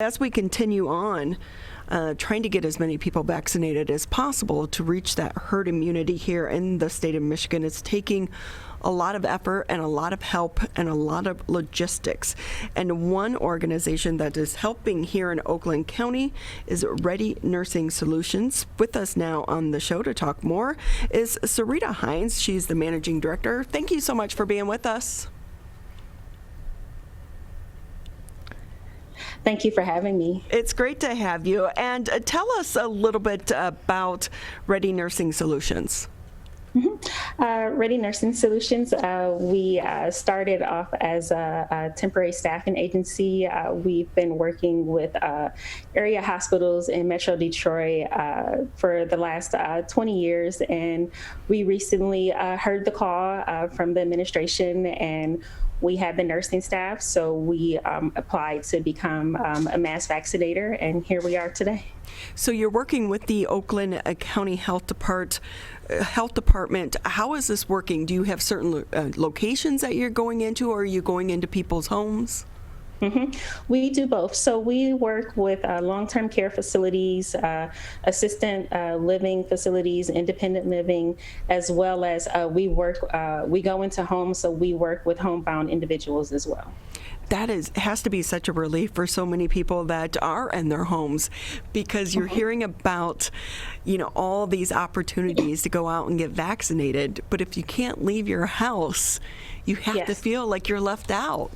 As we continue on, trying to get as many people vaccinated as possible to reach that herd immunity here in the state of Michigan, it's taking a lot of effort and a lot of help and a lot of logistics. And one organization that is helping here in Oakland County is Ready Nursing Solutions. With us now on the show to talk more is Saritta Hines. She's the managing director. Thank you so much for being with us. Thank you for having me. It's great to have you. And tell us a little bit about Ready Nursing Solutions. Ready Nursing Solutions, we started off as a temporary staffing agency. We've been working with area hospitals in Metro Detroit for the last 20 years, and we recently heard the call from the administration, and we had the nursing staff, so we applied to become a mass vaccinator, and here we are today. So you're working with the Oakland County Health Department. How is this working? Do you have certain locations that you're going into, or are you going into people's homes? We do both. So we work with long-term care facilities, assistant living facilities, independent living, as well as we go into homes, so we work with homebound individuals as well. That has to be such a relief for so many people that are in their homes, because you're hearing about, all these opportunities to go out and get vaccinated. But if you can't leave your house, you have to feel like you're left out.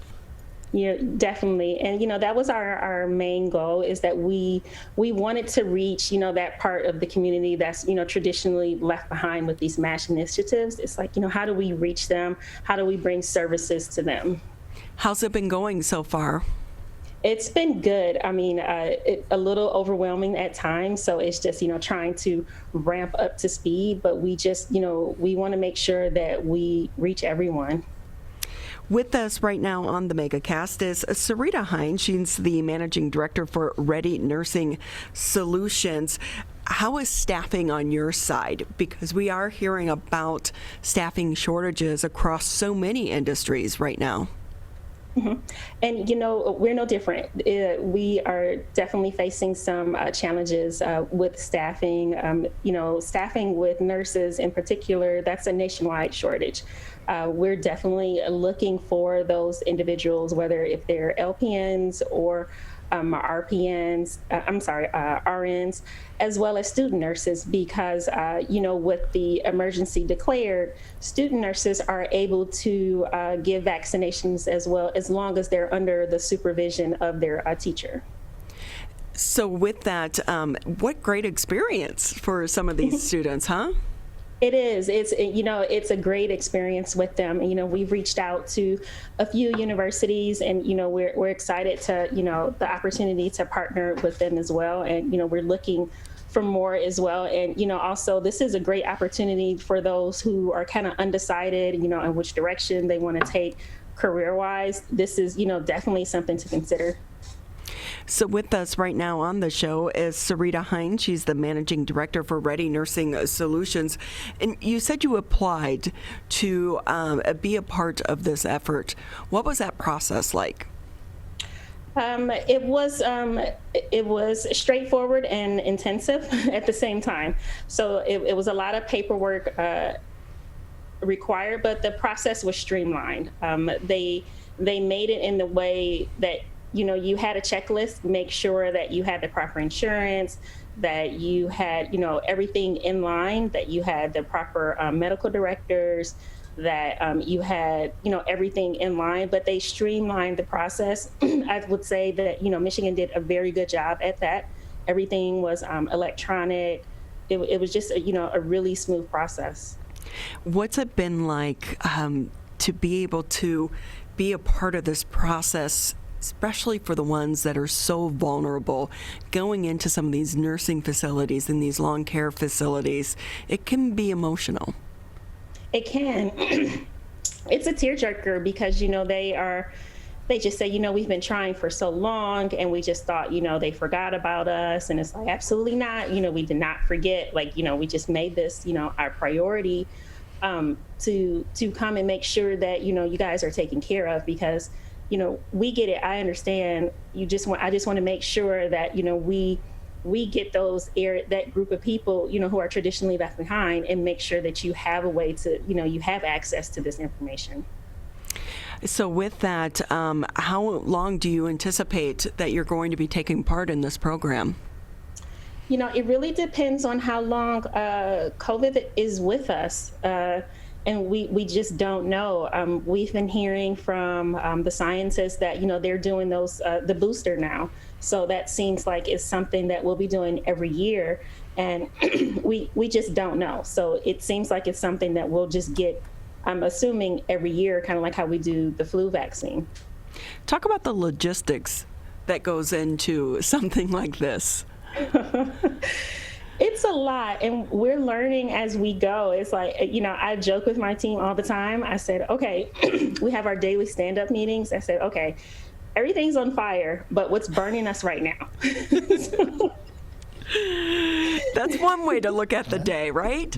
Yeah, definitely. And, that was our main goal, is that we wanted to reach, that part of the community that's, traditionally left behind with these MASH initiatives. It's like, how do we reach them? How do we bring services to them? How's it been going so far? It's been good. I mean, a little overwhelming at times. So it's just, trying to ramp up to speed. But we just, we want to make sure that we reach everyone. With us right now on the MegaCast is Saritta Hines. She's the managing director for Ready Nursing Solutions. How is staffing on your side? Because we are hearing about staffing shortages across so many industries right now. And, we're no different. We are definitely facing some challenges with staffing. Staffing with nurses in particular, that's a nationwide shortage. We're definitely looking for those individuals, whether if they're LPNs or RNs, as well as student nurses, because, with the emergency declared, student nurses are able to give vaccinations as well, as long as they're under the supervision of their teacher. So with that, what great experience for some of these students, huh? It is. It's a great experience with them. We've reached out to a few universities, and we're excited to the opportunity to partner with them as well. And we're looking for more as well. And also this is a great opportunity for those who are kind of undecided, in which direction they want to take career-wise. This is definitely something to consider. So with us right now on the show is Saritta Hines. She's the managing director for Ready Nursing Solutions. And you said you applied to be a part of this effort. What was that process like? It was straightforward and intensive at the same time. So it was a lot of paperwork required, but the process was streamlined. They made it in the way that you had a checklist, make sure that you had the proper insurance, that you had, everything in line, that you had the proper medical directors, that you had, everything in line, but they streamlined the process. I would say that, Michigan did a very good job at that. Everything was electronic. It was just, a really smooth process. What's it been like to be able to be a part of this process, especially for the ones that are so vulnerable, going into some of these nursing facilities and these long care facilities? It can be emotional. It can. It's a tearjerker because, they just say, we've been trying for so long, and we just thought, they forgot about us. And it's like, absolutely not. We did not forget. We just made this, our priority to come and make sure that, you guys are taken care of, because, we get it. I understand. I just want to make sure that, we get that group of people, who are traditionally left behind, and make sure that you have a way to, you have access to this information. So with that, how long do you anticipate that you're going to be taking part in this program? It really depends on how long COVID is with us. And we just don't know. We've been hearing from the scientists that, they're doing the booster now. So that seems like it's something that we'll be doing every year. And we just don't know. So it seems like it's something that we'll just get, I'm assuming, every year, kind of like how we do the flu vaccine. Talk about the logistics that goes into something like this. It's a lot, and we're learning as we go. It's like, I joke with my team all the time. I said, okay, we have our daily stand-up meetings. I said, okay, everything's on fire, but what's burning us right now? That's one way to look at the day, right?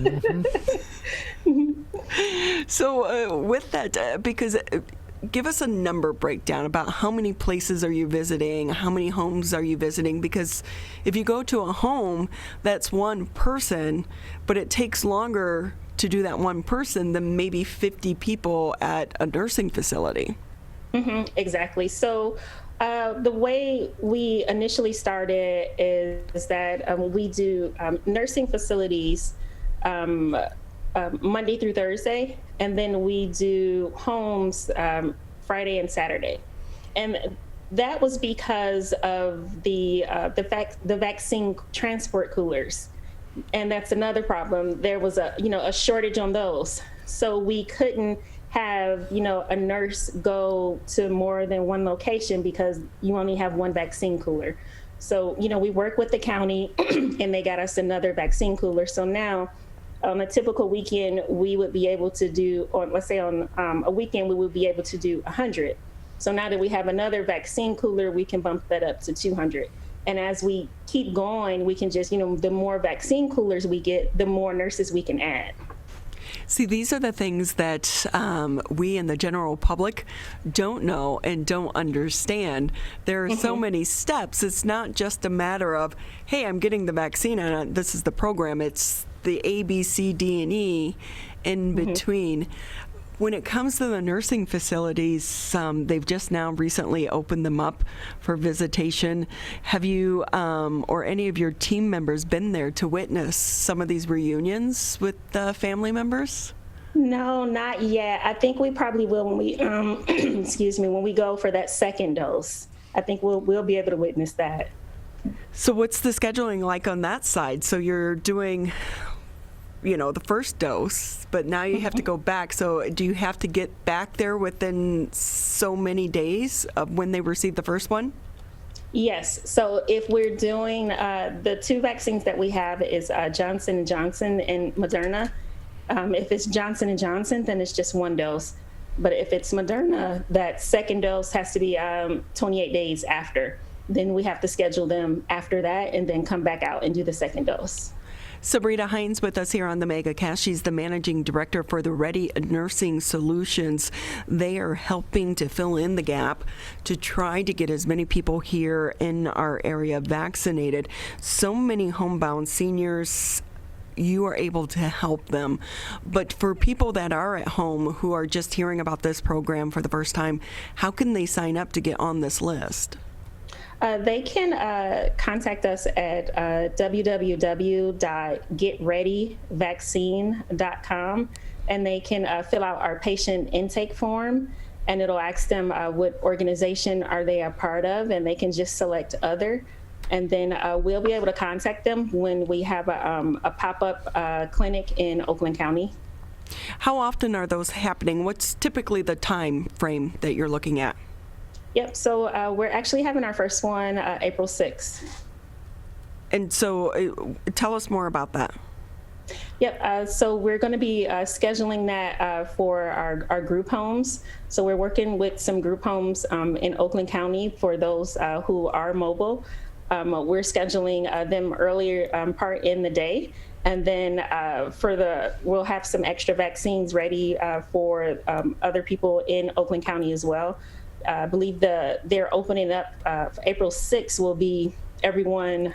So with that, because give us a number breakdown about how many places are you visiting, how many homes are you visiting, because if you go to a home, that's one person, but it takes longer to do that one person than maybe 50 people at a nursing facility. Exactly. So the way we initially started is that we do nursing facilities Monday through Thursday, and then we do homes Friday and Saturday. And that was because of the vaccine transport coolers. And that's another problem. There was a shortage on those. So we couldn't have, a nurse go to more than one location because you only have one vaccine cooler. So, we work with the county and they got us another vaccine cooler. So now on a typical weekend, we would be able to do, or let's say on a weekend, we would be able to do 100. So now that we have another vaccine cooler, we can bump that up to 200. And as we keep going, we can just, the more vaccine coolers we get, the more nurses we can add. See, these are the things that we in the general public don't know and don't understand. There are so many steps. It's not just a matter of, hey, I'm getting the vaccine and this is the program. It's the A, B, C, D, and E in between. When it comes to the nursing facilities, they've just now recently opened them up for visitation. Have you or any of your team members been there to witness some of these reunions with family members? No, not yet. I think we probably will when we, excuse me, when we go for that second dose. I think we'll be able to witness that. So what's the scheduling like on that side? So you're doing, the first dose, but now you have to go back. So do you have to get back there within so many days of when they received the first one? Yes. So if we're doing the two vaccines that we have is Johnson & Johnson and Moderna. If it's Johnson & Johnson, then it's just one dose. But if it's Moderna, that second dose has to be 28 days after. Then we have to schedule them after that and then come back out and do the second dose. Saritta Hines with us here on the MegaCast. She's the managing director for the Ready Nursing Solutions. They are helping to fill in the gap to try to get as many people here in our area vaccinated. So many homebound seniors, you are able to help them. But for people that are at home who are just hearing about this program for the first time, how can they sign up to get on this list? They can contact us at www.getreadyvaccine.com, and they can fill out our patient intake form, and it'll ask them what organization are they a part of, and they can just select other. And then we'll be able to contact them when we have a pop-up clinic in Oakland County. How often are those happening? What's typically the time frame that you're looking at? Yep, so we're actually having our first one April 6th. And so tell us more about that. Yep, so we're going to be scheduling that for our group homes. So we're working with some group homes in Oakland County for those who are mobile. We're scheduling them earlier part in the day. And then we'll have some extra vaccines ready for other people in Oakland County as well. I believe they're opening up April 6th will be everyone.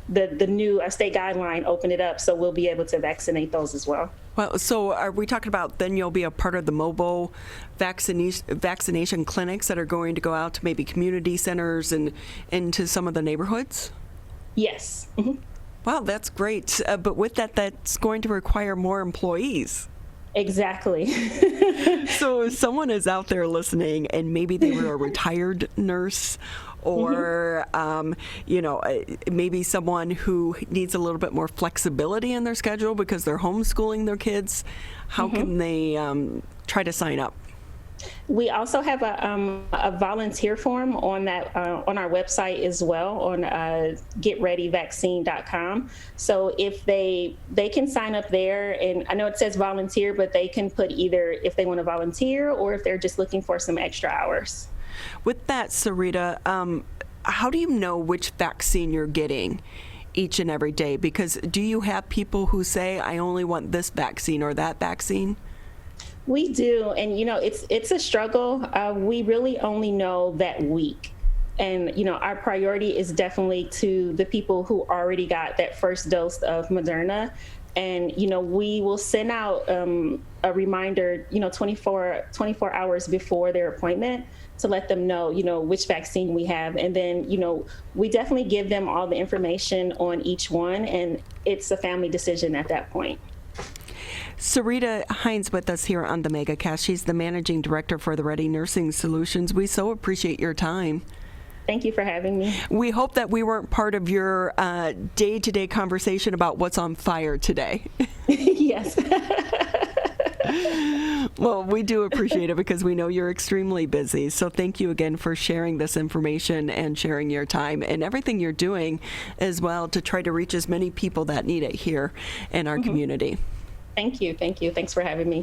The new state guideline opened it up, so we'll be able to vaccinate those as well. Well, so are we talking about then you'll be a part of the mobile vaccination clinics that are going to go out to maybe community centers and into some of the neighborhoods? Yes. Mm-hmm. Wow, that's great. But with that, that's going to require more employees. Exactly. So if someone is out there listening and maybe they were a retired nurse or, maybe someone who needs a little bit more flexibility in their schedule because they're homeschooling their kids, how can they try to sign up? We also have a volunteer form on that on our website as well on getreadyvaccine.com. So if they can sign up there, and I know it says volunteer, but they can put either if they want to volunteer or if they're just looking for some extra hours. With that, Saritta, how do you know which vaccine you're getting each and every day? Because do you have people who say, I only want this vaccine or that vaccine? We do, and it's a struggle. We really only know that week, and our priority is definitely to the people who already got that first dose of Moderna, and we will send out a reminder 24 hours before their appointment to let them know which vaccine we have, and then we definitely give them all the information on each one, and it's a family decision at that point. Saritta Hines with us here on the MegaCast. She's the managing director for the Ready Nursing Solutions. We so appreciate your time. Thank you for having me. We hope that we weren't part of your day-to-day conversation about what's on fire today. Yes. Well, we do appreciate it because we know you're extremely busy. So thank you again for sharing this information and sharing your time and everything you're doing as well to try to reach as many people that need it here in our community. Thank you. Thanks for having me.